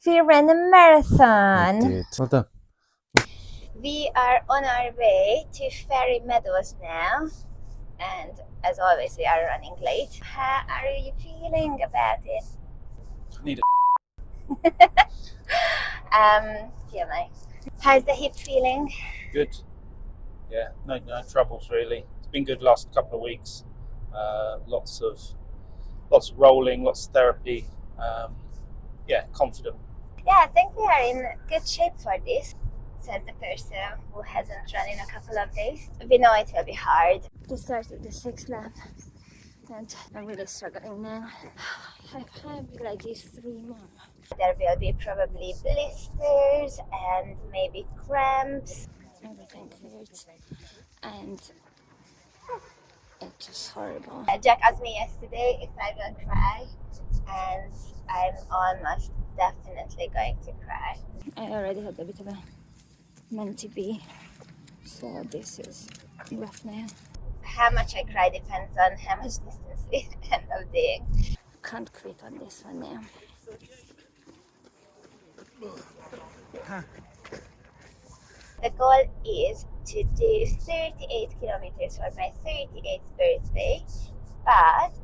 We ran a marathon. We did. Well done. We are on our way to Fairy Meadows now, and as always, we are running late. How are you feeling about it? Need Feel nice. How's the hip feeling? good. Yeah, no troubles really. It's been good last couple of weeks. Lots of rolling, lots of therapy. Confident. Yeah, I think we are in good shape for this, says the person who hasn't run in a couple of days. We know it will be hard to start with the 6th lap, and I'm really struggling now. I have like these 3 more. There will be probably blisters and maybe cramps. Everything hurts, and it's just horrible. Jack asked me yesterday if I will cry, and I'm almost definitely going to cry. I already had a bit of a Monty B, so this is rough now. How much I cry depends on how much distance we end up doing. Can't quit on this one now. The goal is to do 38 kilometers for my 38th birthday, but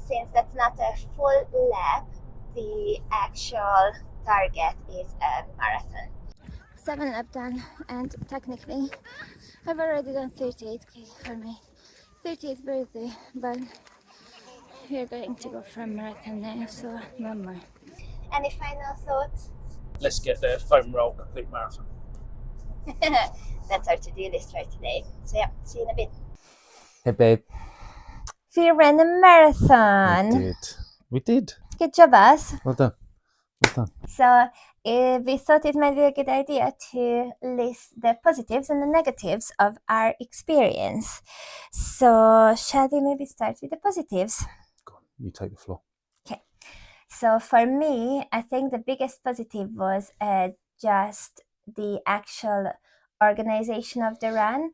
since that's not a full lap, the actual target is a marathon. 7 lap done, and technically I've already done 38k for my 38th birthday, but we're going to go for a marathon now, so no more. Any final thoughts? Let's get the foam roll complete marathon. That's our to-do list for today. So yeah, see you in a bit. Hey babe. We ran a marathon. We did. Good job, us. Well done. So we thought it might be a good idea to list the positives and the negatives of our experience. So shall we maybe start with the positives? Go on, you take the floor. Okay. So for me, I think the biggest positive was just the actual organization of the run.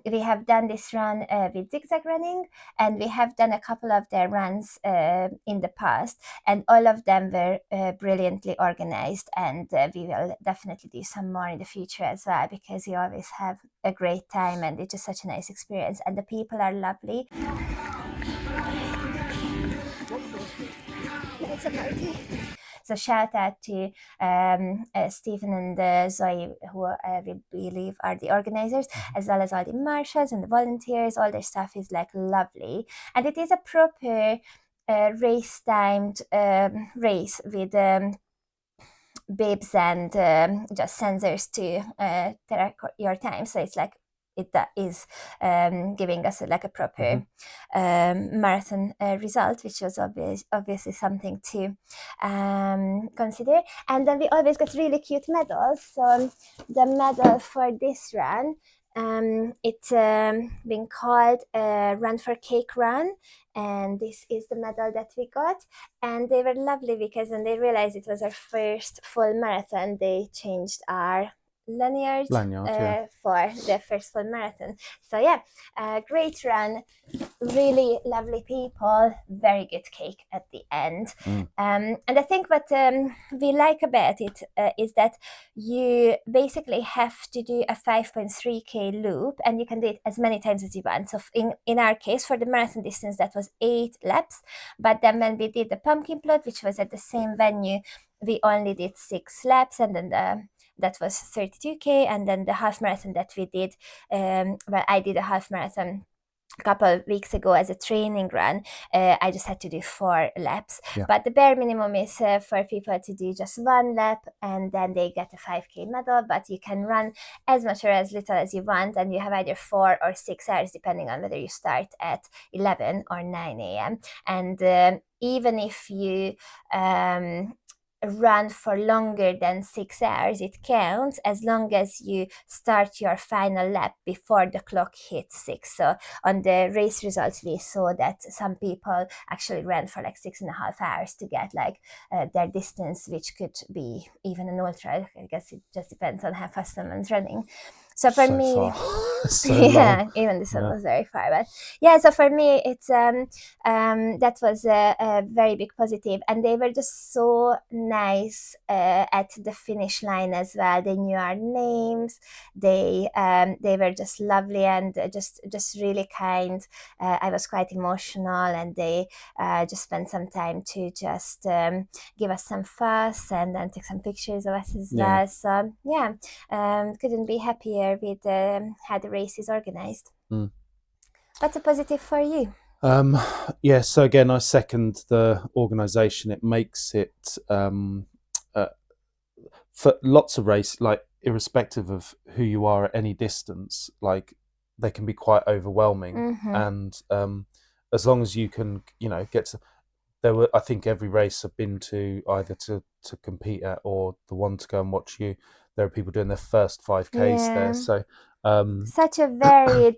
We have done this run with Zigzag Running, and we have done a couple of their runs in the past, and all of them were brilliantly organized, and we will definitely do some more in the future as well, because we always have a great time, and it's just such a nice experience, and the people are lovely. It's a party. So shout out to Stephen and Zoe, who we believe are the organizers, as well as all the marshals and the volunteers. All their stuff is like lovely, and it is a proper race-timed race with bibs and just sensors to track your time. So it's like it is giving us like a proper marathon result, which was obviously something to consider. And then we always get really cute medals. So the medal for this run, it's been called Run for Cake Run, and this is the medal that we got. And they were lovely because when they realized it was our first full marathon, they changed our lanyard for the first full marathon. So yeah, great run, really lovely people, very good cake at the end. And I think what we like about it is that you basically have to do a 5.3k loop, and you can do it as many times as you want. So in our case, for the marathon distance, that was 8 laps, but then when we did the pumpkin plot, which was at the same venue, we only did 6 laps, and then that was 32k. And then the half marathon that we did, I did a half marathon a couple of weeks ago as a training run. I just had to do 4 laps, but the bare minimum is for people to do just 1 lap, and then they get a 5k medal. But you can run as much or as little as you want, and you have either 4 or 6 hours depending on whether you start at 11 or 9 a.m. and even if you run for longer than 6 hours, it counts as long as you start your final lap before the clock hits 6. So on the race results, we saw that some people actually ran for like 6.5 hours to get like their distance, which could be even an ultra. I guess it just depends on how fast someone's running. So for So me, far. So long. yeah, even this one Yeah. was very far, but yeah. So for me, it's that was a very big positive, and they were just so nice at the finish line as well. They knew our names. They were just lovely and just really kind. I was quite emotional, and they just spent some time to just give us some fuss and then take some pictures of us as Yeah. well. So yeah, couldn't be happier with how the race is organized. Mm. What's a positive for you? Yeah, so again, I second the organisation. It makes it uh, for lots of race, like irrespective of who you are at any distance, like they can be quite overwhelming. Mm-hmm. And as long as you can, get to, there were, I think every race I've been to, either to compete at or the one to go and watch you, there are people doing their first 5Ks there. Yeah. So Such a varied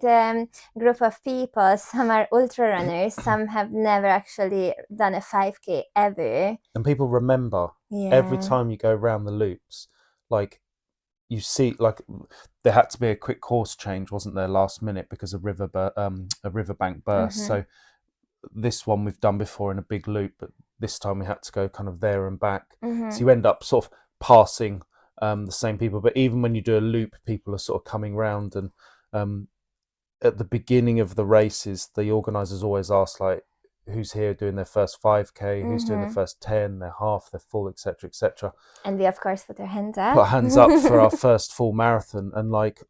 group of people. Some are ultra runners, some have never actually done a 5K ever. and people remember every Yeah. time you go around the loops, like you see, like there had to be a quick course change, wasn't there, last minute because of a riverbank burst. Mm-hmm. So this one we've done before in a big loop, but this time we had to go kind of there and back. Mm-hmm. So you end up sort of passing the same people. But even when you do a loop, people are sort of coming round. And at the beginning of the races, the organisers always ask, like, who's here doing their first 5K, who's doing the first 10, their half, their full, etc., etc. And we of course put our hands up. Put our hands up for our first full marathon, and like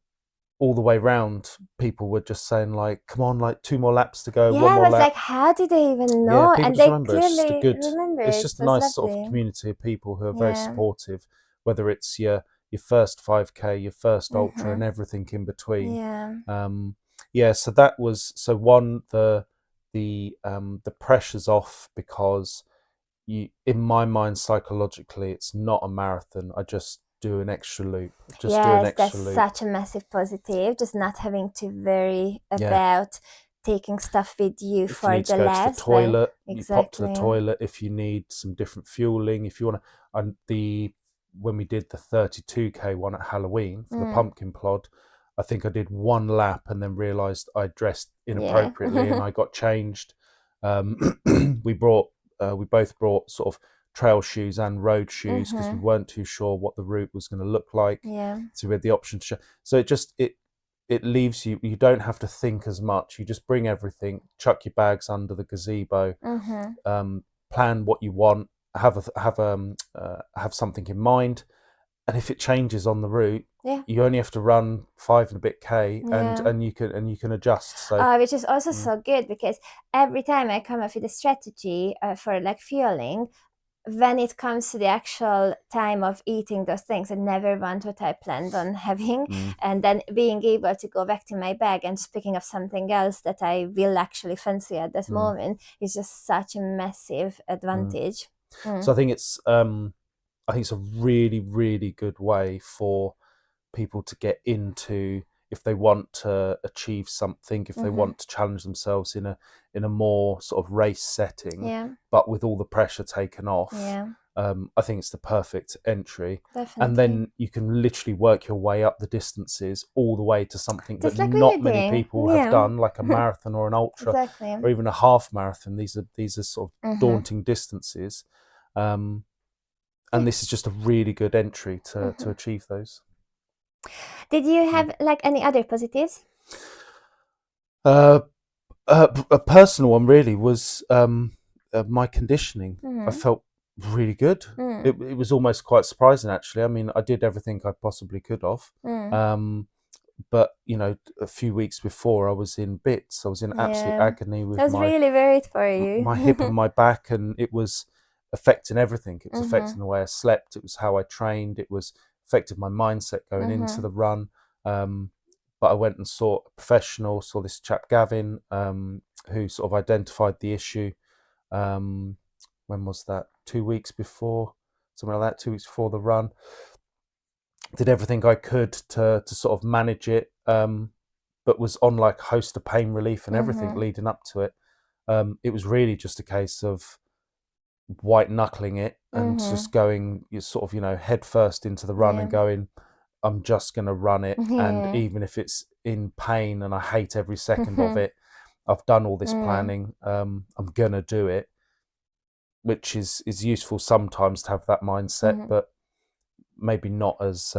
all the way round, people were just saying like, "Come on, like 2 more laps to go, Yeah, one I more was lap." like, how did they even know? Yeah, people And just they remember. It's just a clearly good. remember. It's It just a was nice sort of lovely. community of people who are very Yeah. supportive. Whether it's your first 5K, your first ultra, and everything in between. Yeah. So that was one, the pressure's off, because in my mind, psychologically, it's not a marathon. I just do an extra loop. Just do an Yes, that's extra loop. such a massive positive. Just not having to worry Yeah. about taking stuff with you If you for need to the go to the labs. toilet, you pop to the Exactly. toilet. If you need some different fueling, if you want to, and when we did the 32K one at Halloween for the pumpkin plod, I think I did one lap and then realised I dressed inappropriately and I got changed. We both brought sort of trail shoes and road shoes because we weren't too sure what the route was going to look like. Yeah. So we had the option to show. So it leaves you don't have to think as much. You just bring everything, chuck your bags under the gazebo, plan what you want, have something in mind, and if it changes on the route, you only have to run 5 and a bit K, and you can adjust. So which is also so good, because every time I come up with a strategy for like fueling, when it comes to the actual time of eating those things, I never want what I planned on having. And then being able to go back to my bag and just picking up something else that I will actually fancy at that moment is just such a massive advantage. So I think it's a really, really good way for people to get into, if they want to achieve something, if they want to challenge themselves in a more sort of race setting, but with all the pressure taken off. I think it's the perfect entry. Definitely. And then you can literally work your way up the distances all the way to something Just that like not many people have done, like a marathon or an ultra, Exactly. or even a half marathon. These are sort of daunting distances. And this is just a really good entry to achieve those. Did you have like any other positives? A personal one really was my conditioning. I felt really good. It was almost quite surprising, actually. I mean, I did everything I possibly could have. But a few weeks before, I was in bits. I was in absolute agony with I was really worried for you. my hip and my back, and it was affecting everything. It was affecting the way I slept. It was how I trained. It was affected my mindset going into the run. But I went and saw a professional, saw this chap Gavin, who sort of identified the issue. When was that? 2 weeks before, something like that. 2 weeks before the run, did everything I could to sort of manage it, but was on like a host of pain relief and everything leading up to it. It was really just a case of white knuckling it and just going, you sort of, head first into the run and going, I'm just going to run it. And Yeah. even if it's in pain and I hate every second of it, I've done all this planning. I'm going to do it, which is useful sometimes to have that mindset, but maybe not as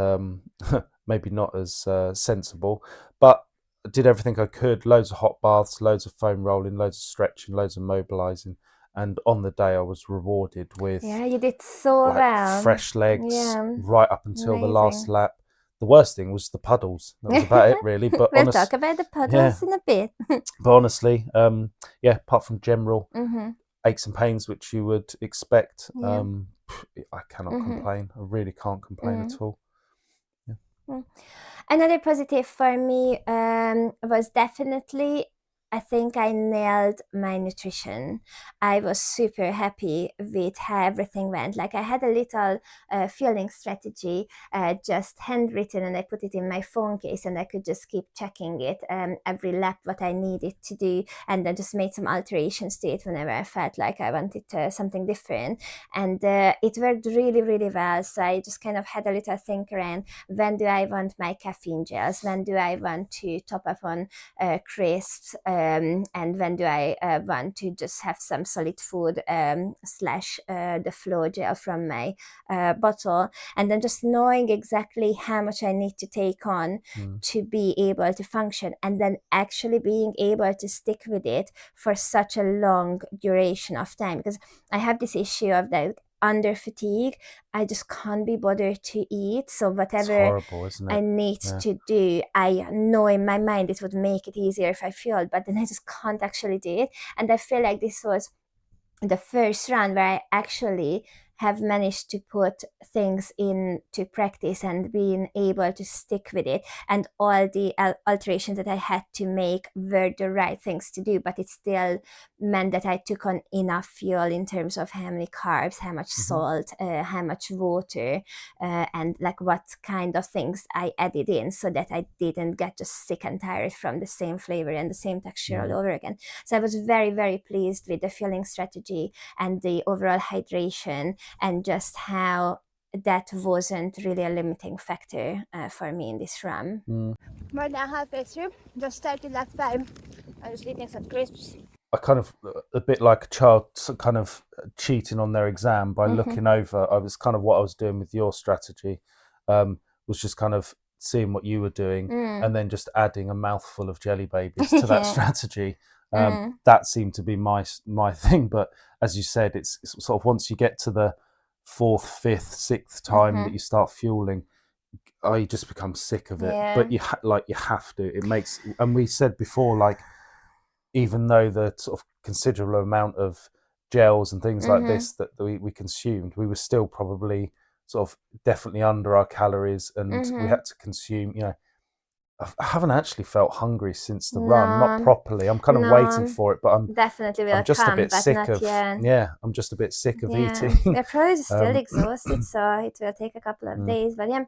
maybe not as sensible. But I did everything I could. Loads of hot baths, loads of foam rolling, loads of stretching, loads of mobilizing. And on the day, I was rewarded with Yeah, you did so like well. fresh legs Yeah, right up until the last amazing. lap. The worst thing was the puddles. That was about it, really. But We'll talk about the yeah. puddles in a bit. But honestly, yeah. Apart from general Mm-hmm. aches and pains, which you would expect, Yeah. I cannot Mm-hmm. complain. I really can't complain at all. Yeah. Mm. Another positive for me was definitely, I think I nailed my nutrition. I was super happy with how everything went. Like I had a little fueling strategy just handwritten, and I put it in my phone case, and I could just keep checking it every lap what I needed to do, and then just made some alterations to it whenever I felt like I wanted something different. And it worked really, really well. So I just kind of had a little think around, when do I want my caffeine gels, when do I want to top up on crisps, and when do I want to just have some solid food slash the flow gel from my bottle, and then just knowing exactly how much I need to take on to be able to function, and then actually being able to stick with it for such a long duration of time. Because I have this issue of that under fatigue, I just can't be bothered to eat. So It's whatever horrible, isn't I it? need Yeah. to do, I know in my mind it would make it easier if I fueled, but then I just can't actually do it. And I feel like this was the first run where I actually have managed to put things into practice and being able to stick with it, and all the alterations that I had to make were the right things to do, but it still meant that I took on enough fuel in terms of how many carbs, how much salt, how much water, and like what kind of things I added in, so that I didn't get just sick and tired from the same flavor and the same texture all over again. So I was very, very pleased with the fueling strategy and the overall hydration, and just how that wasn't really a limiting factor for me in this run. More than halfway through, just started lap 5. I was eating some crisps. I kind of, a bit like a child kind of cheating on their exam by looking over. I was kind of what I was doing with your strategy, was just kind of seeing what you were doing and then just adding a mouthful of jelly babies to that strategy. That seemed to be my thing. But as you said, it's sort of once you get to the 4th, 5th, 6th time that you start fueling, you just become sick of it. But you have to. It makes, and we said before, like, even though the sort of considerable amount of gels and things like this that we consumed, we were still probably sort of definitely under our calories, and we had to consume, I haven't actually felt hungry since the run, not properly. I'm kind of waiting for it, but definitely will I'm just a come, bit but sick not of, yet. yeah, I'm just a bit sick of Yeah, eating. they're probably still exhausted, so it will take a couple of days. But yeah,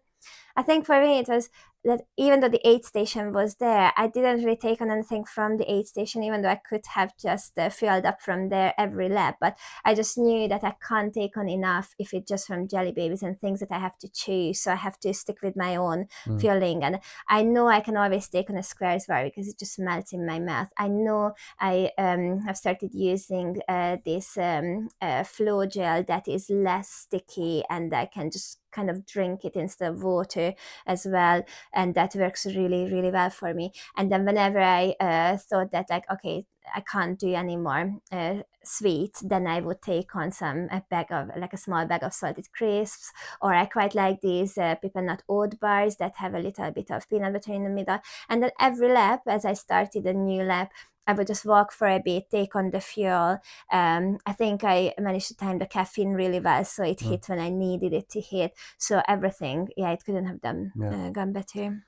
I think for me it was that even though the aid station was there, I didn't really take on anything from the aid station, even though I could have just filled up from there every lap. But I just knew that I can't take on enough if it's just from jelly babies and things that I have to chew. So I have to stick with my own filling. And I know I can always take on a squares bar because it just melts in my mouth. I know I have started using this flow gel that is less sticky, and I can just kind of drink it instead of water as well, and that works really, really well for me. And then whenever I thought that, like, okay, I can't do any more sweet, then I would take on a small bag of salted crisps, or I quite like these pepper nut oat bars that have a little bit of peanut butter in the middle. And then every lap, as I started a new lap, I would just walk for a bit, take on the fuel. I think I managed to time the caffeine really well, so it hit when I needed it to hit. So everything, yeah, it couldn't have gone better.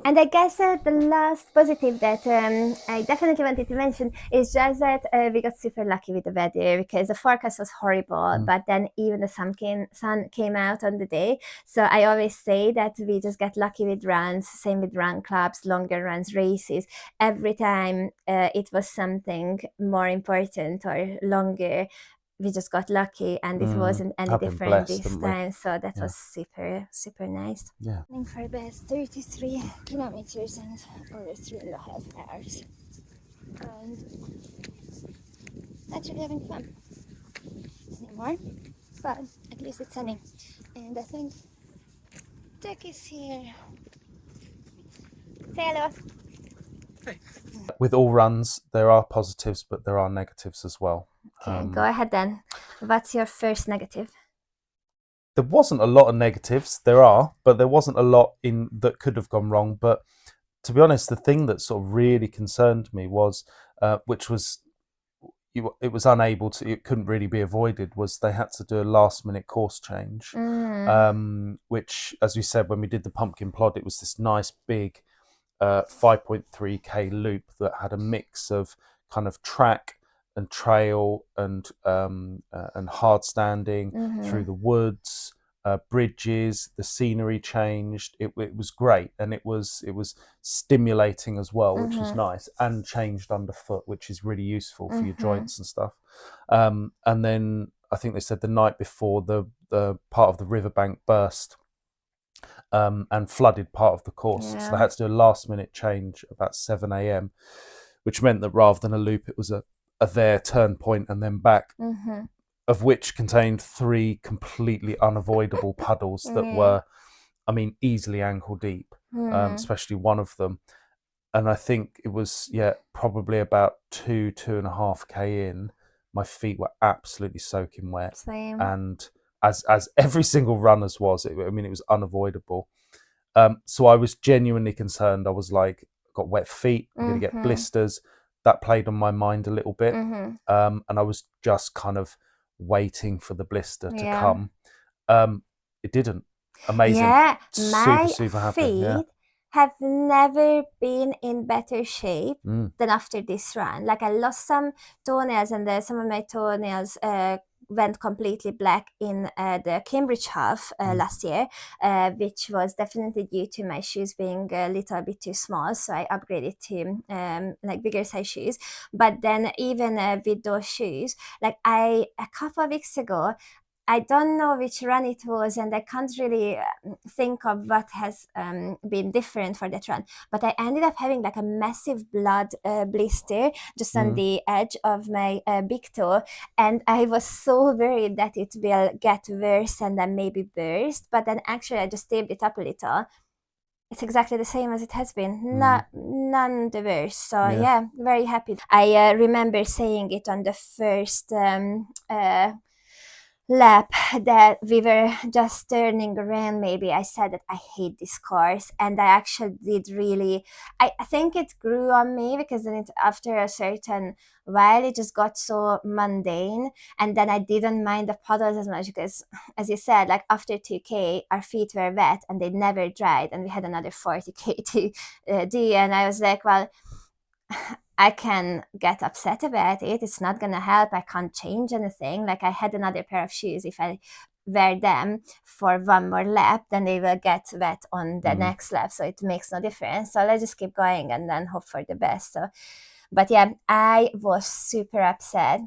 And I guess the last positive that I definitely wanted to mention is just that we got super lucky with the weather, because the forecast was horrible, but then even the sun came out on the day. So I always say that we just get lucky with runs, same with run clubs, longer runs, races. Every time it was something more important or longer, we just got lucky, and it wasn't any I've been different blessed, this haven't we? time. So that Yeah. was super, super nice. Yeah. Running for about 33 kilometers and over 3.5 hours. And not really having fun anymore, but at least it's sunny. And I think Jack is here. Say hello. With all runs, there are positives, but there are negatives as well. Okay, go ahead then. What's your first negative? There wasn't a lot of negatives. There are, but there wasn't a lot in that could have gone wrong. But to be honest, the thing that sort of really concerned me was, which was, it was unable to, it couldn't really be avoided, was they had to do a last minute course change, which, as we said, when we did the pumpkin plod, it was this nice big 5.3k loop that had a mix of kind of track and trail and hard standing through the woods, bridges. The scenery changed. It was great, and it was stimulating as well, which was nice, and changed underfoot, which is really useful for your joints and stuff. And then I think they said the night before, the part of the riverbank burst and flooded part of the course. So they had to do a last minute change about 7 a.m, which meant that rather than a loop, it was a there, turn point, and then back, of which contained 3 completely unavoidable puddles that were, I mean, easily ankle deep, especially one of them. And I think it was, probably about 2.5k in, my feet were absolutely soaking wet. Same. And as every single runner's was, it was unavoidable. So I was genuinely concerned. I was like, got wet feet, I'm going to get blisters. That played on my mind a little bit. And I was just kind of waiting for the blister to come. It didn't. Amazing. Yeah, my super happy. feet have never been in better shape than after this run. Like, I lost some toenails, and some of my toenails went completely black in the Cambridge half last year, which was definitely due to my shoes being a little bit too small. So I upgraded to like bigger size shoes. But then even with those shoes, like, a couple of weeks ago, I don't know which run it was, and I can't really think of what has been different for that run. But I ended up having like a massive blood blister just on the edge of my big toe, and I was so worried that it will get worse and then maybe burst. But then actually I just taped it up a little. It's exactly the same as it has been. None the worse. So yeah, very happy. I remember saying it on the first lap that we were just turning around. Maybe I said that I hate this course, and I actually did really. I think it grew on me, because then after a certain while it just got so mundane, and then I didn't mind the puddles as much, because, as you said, like after 2k our feet were wet and they never dried, and we had another 40k to do, and I was like, well, I can get upset about it. It's not going to help. I can't change anything. Like, I had another pair of shoes. If I wear them for one more lap, then they will get wet on the next lap. So it makes no difference. So let's just keep going and then hope for the best. So, but yeah, I was super upset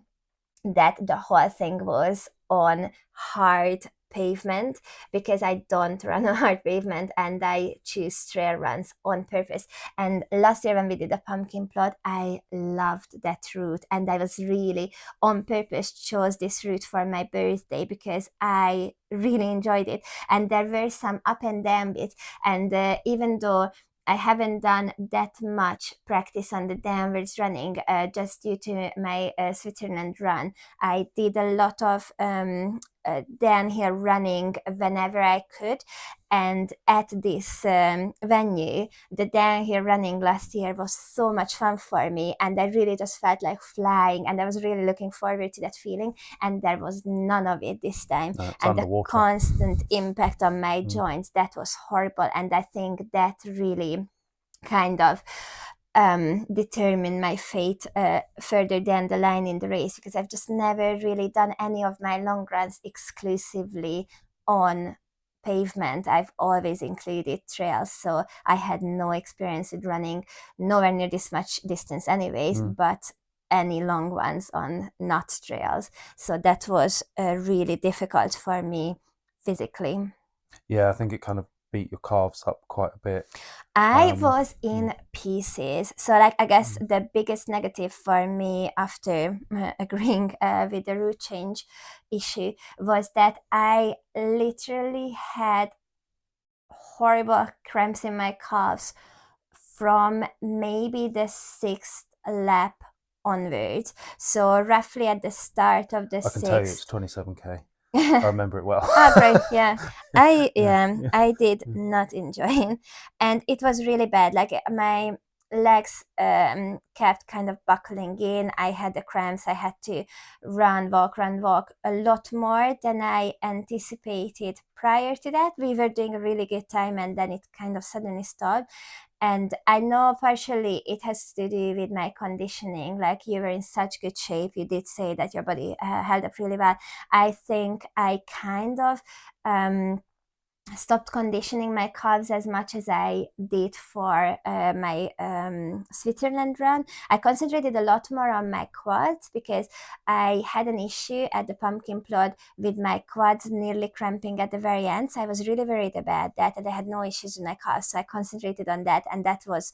that the whole thing was on hard pavement, because I don't run on hard pavement and I choose trail runs on purpose. And last year when we did the pumpkin plot, I loved that route, and I was really on purpose chose this route for my birthday because I really enjoyed it. And there were some up and down bits, and even though I haven't done that much practice on the downwards running, just due to my Switzerland run. I did a lot of downhill running whenever I could. And at this venue, the downhill running last year was so much fun for me, and I really just felt like flying, and I was really looking forward to that feeling, and there was none of it this time. And the constant impact on my joints, that was horrible, and I think that really kind of determine my fate further down the line in the race, because I've just never really done any of my long runs exclusively on pavement. I've always included trails, so I had no experience with running nowhere near this much distance anyways. But any long ones on not trails. So that was really difficult for me physically. Yeah, I think it kind of beat your calves up quite a bit. I was in pieces. So, like, I guess Mm. the biggest negative for me after agreeing with the route change issue was that I literally had horrible cramps in my calves from maybe the 6th lap onwards. So, roughly at the start of the I can tell you it's 6th. 27K. I remember it well. Ah, great, yeah. Yeah. I did not enjoy it, and it was really bad. Like my legs kept kind of buckling in. I had the cramps. I had to run, walk a lot more than I anticipated prior to that. We were doing a really good time, and then it kind of suddenly stopped. And I know partially it has to do with my conditioning. Like you were in such good shape. You did say that your body held up really well. I think I kind of stopped conditioning my calves as much as I did for my Switzerland run. I concentrated a lot more on my quads because I had an issue at the pumpkin plot with my quads nearly cramping at the very end. So I was really worried about that, and I had no issues with my calves. So I concentrated on that, and that was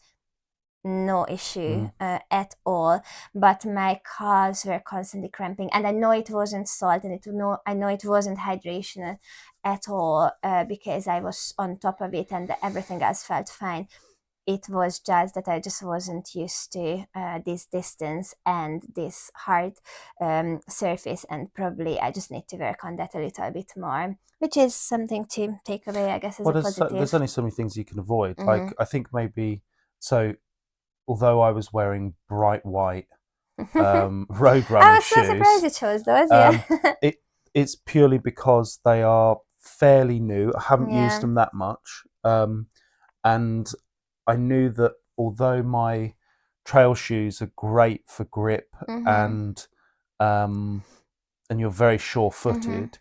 no issue at all, but my calves were constantly cramping, and I know it wasn't salt, and I know it wasn't hydration at all, because I was on top of it and everything else felt fine. It was just that I just wasn't used to this distance and this hard surface, and probably I just need to work on that a little bit more, which is something to take away, I guess, as Well, a there's positive. only so many things you can avoid. Like I think maybe so. Although I was wearing bright white road I running was so surprised shoes, you chose those, yeah. it's purely because they are fairly new. I haven't used Yeah. them that much, and I knew that although my trail shoes are great for grip and um, and you're very sure-footed,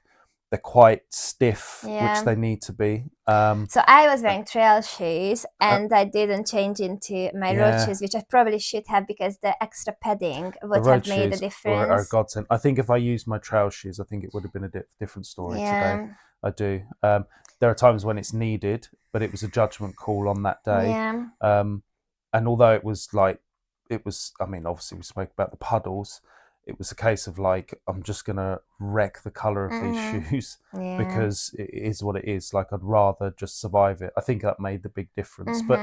they're quite stiff, which Yeah. they need to be. So I was wearing trail shoes, and I didn't change into my road Yeah, shoes, which I probably should have, because the extra padding the would road have made a shoes are a difference. godsend. I think if I used my trail shoes, I think it would have been a different story today. Yeah. I do. There are times when it's needed, but it was a judgment call on that day. Yeah. And although it was like, I mean, obviously we spoke about the puddles. It was a case of like, I'm just going to wreck the color of these shoes Yeah. because it is what it is. Like, I'd rather just survive it. I think that made the big difference. But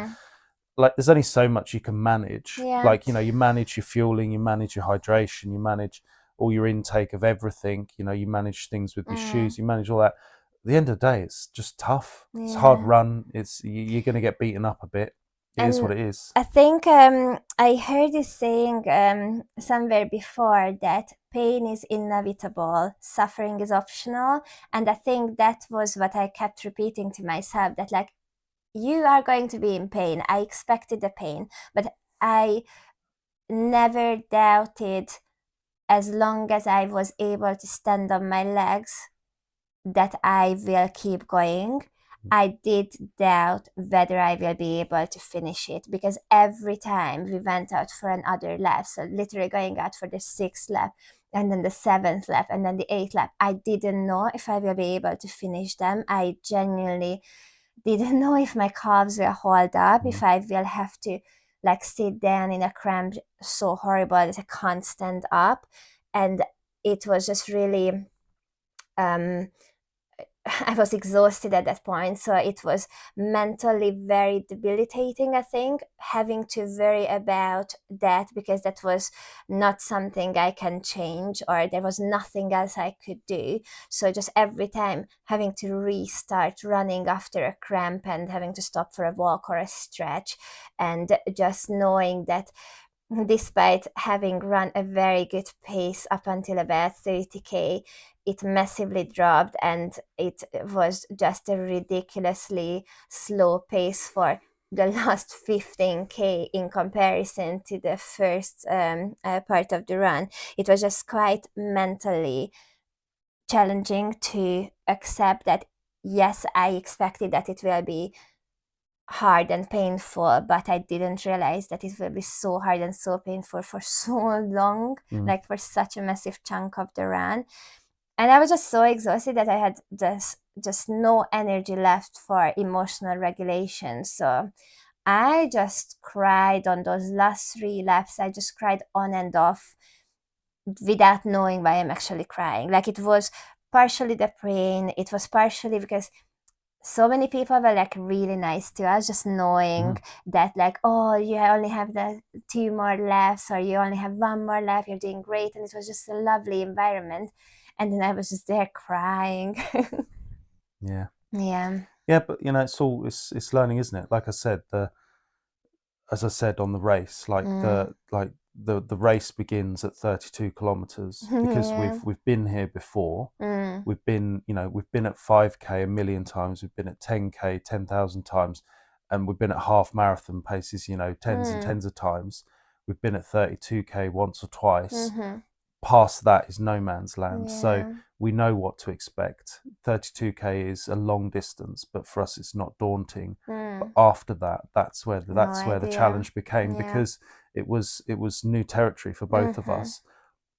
like, there's only so much you can manage. Yeah. Like, you manage your fueling, you manage your hydration, you manage all your intake of everything. You manage things with your shoes, you manage all that. At the end of the day, it's just tough. It's a hard run. You're going to get beaten up a bit. It is what it is. I think I heard you saying somewhere before that pain is inevitable, suffering is optional. And I think that was what I kept repeating to myself, that like, you are going to be in pain. I expected the pain, but I never doubted, as long as I was able to stand on my legs, that I will keep going. I did doubt whether I will be able to finish it, because every time we went out for another lap, so literally going out for the 6th lap, and then the 7th lap, and then the 8th lap, I didn't know if I will be able to finish them. I genuinely didn't know if my calves will hold up, if I will have to like sit down in a cramp so horrible that I can't stand up. And it was just really I was exhausted at that point, so it was mentally very debilitating, I think, having to worry about that, because that was not something I can change, or there was nothing else I could do. So just every time having to restart running after a cramp and having to stop for a walk or a stretch, and just knowing that despite having run a very good pace up until about 30K, it massively dropped, and it was just a ridiculously slow pace for the last 15K in comparison to the first part of the run. It was just quite mentally challenging to accept that, yes, I expected that it will be hard and painful, but I didn't realize that it will be so hard and so painful for so long, like for such a massive chunk of the run. And I was just so exhausted that I had just no energy left for emotional regulation. So I just cried on those last 3 laps. I just cried on and off without knowing why I'm actually crying. Like, it was partially the pain, it was partially because so many people were like really nice to us, just knowing that, like, oh, you only have the 2 more laps, or you only have 1 more lap, you're doing great. And it was just a lovely environment. And then I was just there crying. Yeah. Yeah. But it's learning, isn't it? Like I said, as I said on the race, like the race begins at 32 kilometers because Yeah. we've been here before. We've been at 5K a million times. We've been at 10K 10,000 times, and we've been at half marathon paces, tens and tens of times. We've been at 32K once or twice. Past that is no man's land. So Yeah. we know what to expect. 32K is a long distance, but for us it's not daunting. But after that, that's where the idea. challenge became, Yeah. because it was new territory for both of us.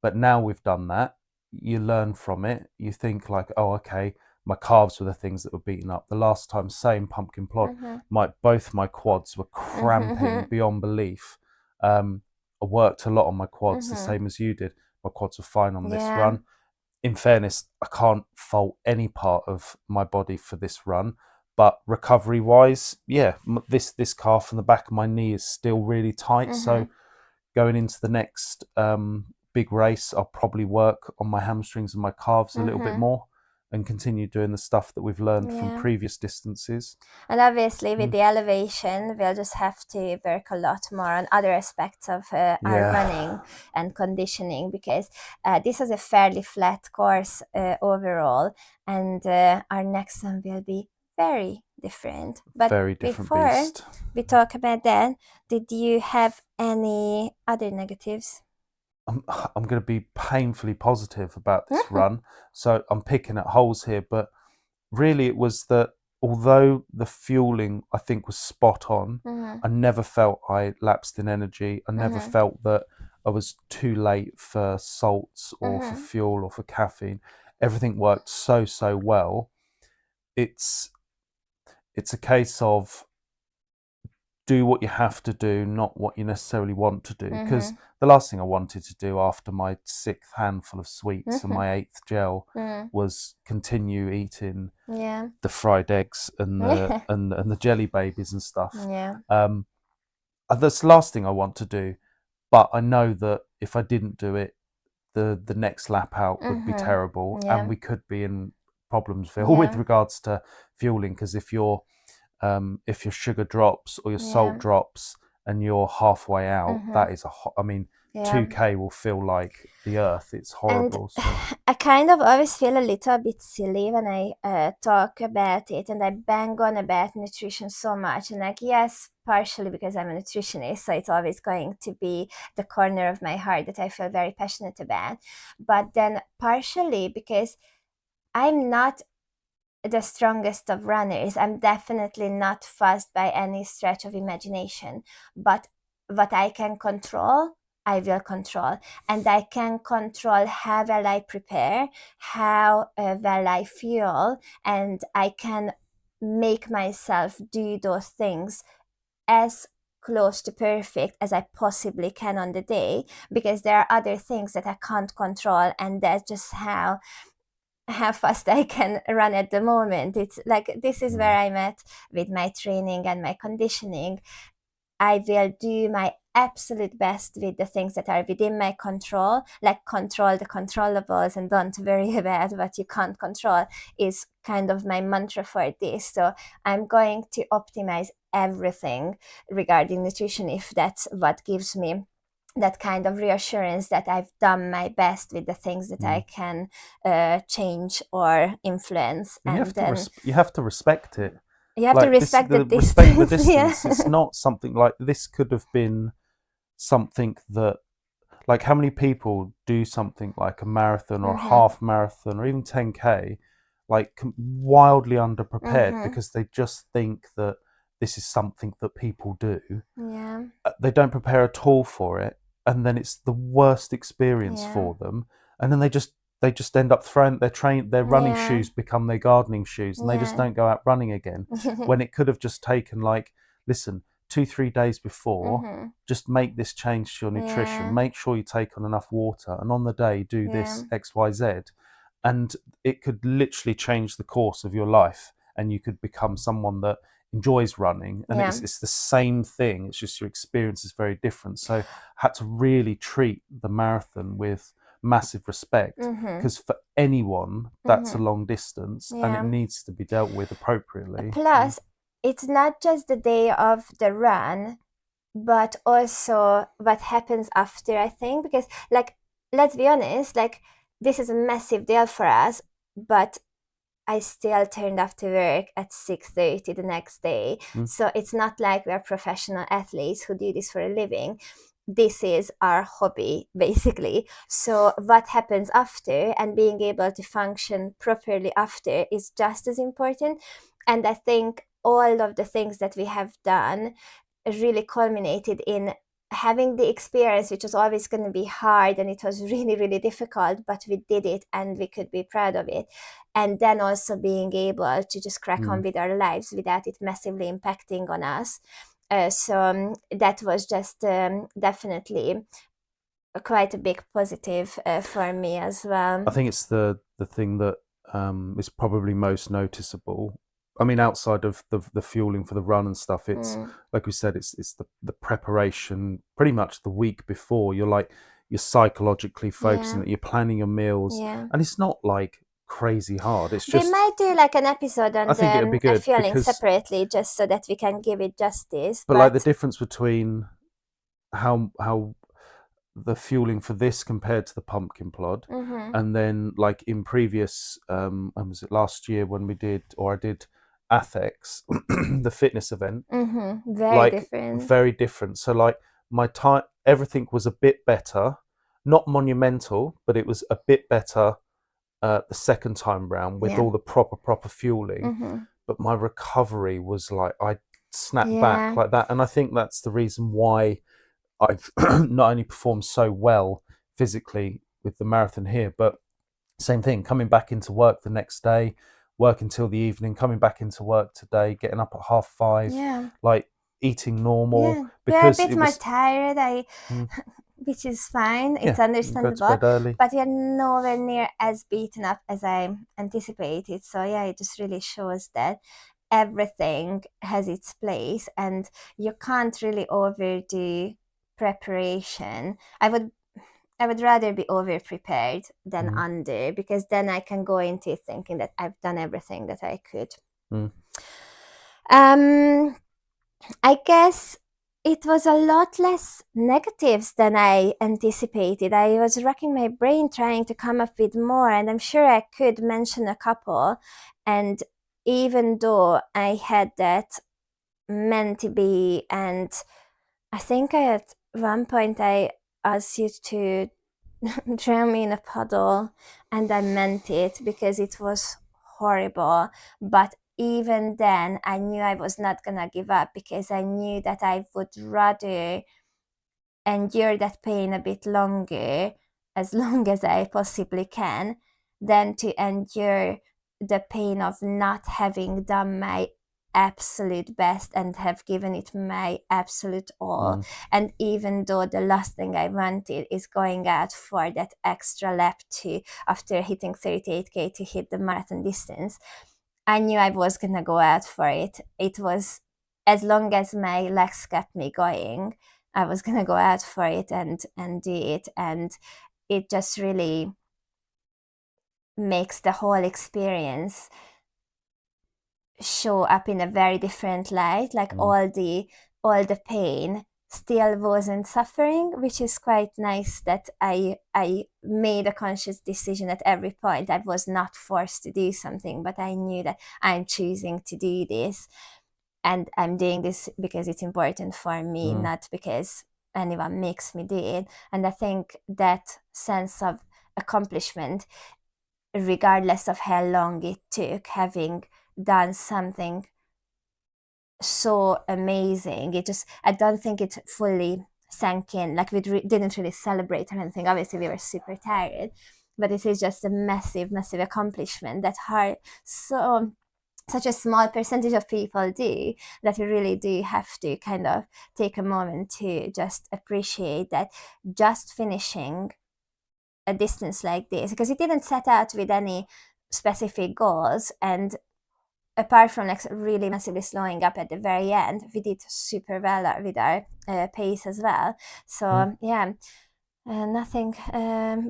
But now we've done that, you learn from it. You think like, oh, okay, my calves were the things that were beaten up. The last time, same pumpkin plod, both my quads were cramping beyond belief. I worked a lot on my quads, the same as you did. My quads were fine on this Yeah. run. In fairness, I can't fault any part of my body for this run, but recovery wise, yeah, this calf and the back of my knee is still really tight. So going into the next big race, I'll probably work on my hamstrings and my calves a little bit more, and continue doing the stuff that we've learned from Yeah. previous distances. And obviously, with the elevation, we'll just have to work a lot more on other aspects of our Yeah. running and conditioning, because this is a fairly flat course overall, and our next one will be very different. But Very different before beast. we talk about that, did you have any other negatives? I'm going to be painfully positive about this run. So I'm picking at holes here, but really it was that although the fueling I think was spot on, I never felt I lapsed in energy. I never felt that I was too late for salts or for fuel or for caffeine. Everything worked so well. It's a case of do what you have to do, not what you necessarily want to do. Because the last thing I wanted to do after my 6th handful of sweets and my 8th gel was continue eating the fried eggs and the and the jelly babies and stuff. Yeah. That's the last thing I want to do. But I know that if I didn't do it, the next lap out would be terrible, and we could be in Problemsville with regards to fueling. Because if your sugar drops or your salt drops and you're halfway out, that is 2K will feel like the earth. It's horrible. And I kind of always feel a little bit silly when I talk about it, and I bang on about nutrition so much. And like, yes, partially because I'm a nutritionist, so it's always going to be the corner of my heart that I feel very passionate about. But then partially because I'm not the strongest of runners. I'm definitely not fast by any stretch of imagination. But what I can control, I will control. And I can control how well I prepare, how well I fuel, and I can make myself do those things as close to perfect as I possibly can on the day, because there are other things that I can't control, and that's just how fast I can run at the moment. It's like, this is where I'm at with my training and my conditioning. I will do my absolute best with the things that are within my control, like control the controllables and don't worry about what you can't control, is kind of my mantra for this. So I'm going to optimize everything regarding nutrition if that's what gives me that kind of reassurance that I've done my best with the things that I can change or influence. And And you have to respect it. you have to respect the respect the distance. Yeah. distance. It's not something like this. Could have been something that, like, how many people do something like a marathon or a half marathon or even 10K, like wildly underprepared because they just think that this is something that people do. Yeah. They don't prepare at all for it, and then it's the worst experience Yeah. for them. And then they just end up throwing their running Yeah. shoes become their gardening shoes, and they just Yeah. don't go out running again. When it could have just taken, like, listen, 2-3 days before, Mhm. just make this change to your nutrition. Yeah. Make sure you take on enough water, and on the day do Yeah. this XYZ, and it could literally change the course of your life, and you could become someone that enjoys running. And Yeah. it's the same thing, it's just your experience is very different. So I had to really treat the marathon with massive respect, Mhm. because for anyone that's a Mhm. long distance, and it Yeah. needs to be dealt with appropriately. Plus, it's not just the day of the run, but also what happens after, I think, because, like, let's be honest, like, this is a massive deal for us, but I still turned up to work at 6:30 the next day. Mm. So it's not like we're professional athletes who do this for a living. This is our hobby, basically. So what happens after, and being able to function properly after, is just as important. And I think all of the things that we have done really culminated in having the experience, which was always going to be hard, and it was really, really difficult, but we did it and we could be proud of it. And then also being able to just crack on with our lives without it massively impacting on us. So that was just definitely quite a big positive for me as well. I think it's the thing that is probably most noticeable. I mean, outside of the fueling for the run and stuff, it's like we said, it's the preparation. Pretty much the week before, you're psychologically focusing, Yeah. that you're planning your meals, Yeah. and it's not like crazy hard. It's We just, might do like an episode on I think it would be the good fueling because, separately, just so that we can give it justice. but like the But difference between how the fueling for this compared to the pumpkin plod, and then like in previous when was it, last year when we did, or I did Athex, the fitness event, very like different. very different. So like my time, everything was a bit better, not monumental, but it was a bit better the second time round with Yeah. all the proper fueling. But my recovery was like, I snapped Yeah. back like that, and I think that's the reason why I've not only performed so well physically with the marathon here, but same thing, coming back into work the next day, work until the evening, coming back into work today, getting up at 5:30, Yeah. like eating normal, Yeah. We're a because bit it more was, tired, mm, which is fine. It's yeah, go to understandable. bed early. But you're nowhere near as beaten up as I anticipated. So yeah, it just really shows that everything has its place, and you can't really overdo preparation. I would rather be over prepared than under, because then I can go into it thinking that I've done everything that I could. I guess it was a lot less negatives than I anticipated. I was racking my brain trying to come up with more, and I'm sure I could mention a couple. And even though I had that meant to be, and I think at one point I asked you to drown me in a puddle, and I meant it because it was horrible. But even then, I knew I was not gonna give up, because I knew that I would rather endure that pain a bit longer, as long as I possibly can, than to endure the pain of not having done my absolute best and have given it my absolute all. And even though the last thing I wanted is going out for that extra lap to, after hitting 38K, to hit the marathon distance, I knew I was gonna go out for it. It was, as long as my legs kept me going, I was gonna go out for it and do it. And it just really makes the whole experience show up in a very different light. Like all the pain still wasn't suffering, which is quite nice, that I made a conscious decision at every point. I was not forced to do something, but I knew that I'm choosing to do this, and I'm doing this because it's important for me, not because anyone makes me do it. And I think that sense of accomplishment, regardless of how long it took, having done something so amazing. It just, I don't think it fully sank in. Like we didn't really celebrate or anything. Obviously, we were super tired, but this is just a massive, massive accomplishment that such a small percentage of people do, that we really do have to kind of take a moment to just appreciate that just finishing a distance like this, because it didn't set out with any specific goals, and apart from like really massively slowing up at the very end, we did super well with our pace as well. So yeah, nothing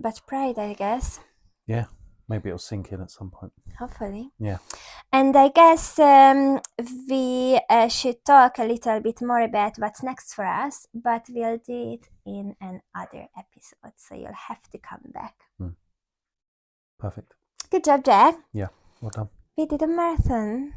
but pride, I guess. Yeah, maybe it'll sink in at some point. Hopefully. Yeah. And I guess we should talk a little bit more about what's next for us, but we'll do it in another episode, so you'll have to come back. Perfect. Good job, Jack. Yeah, well done. We did a marathon.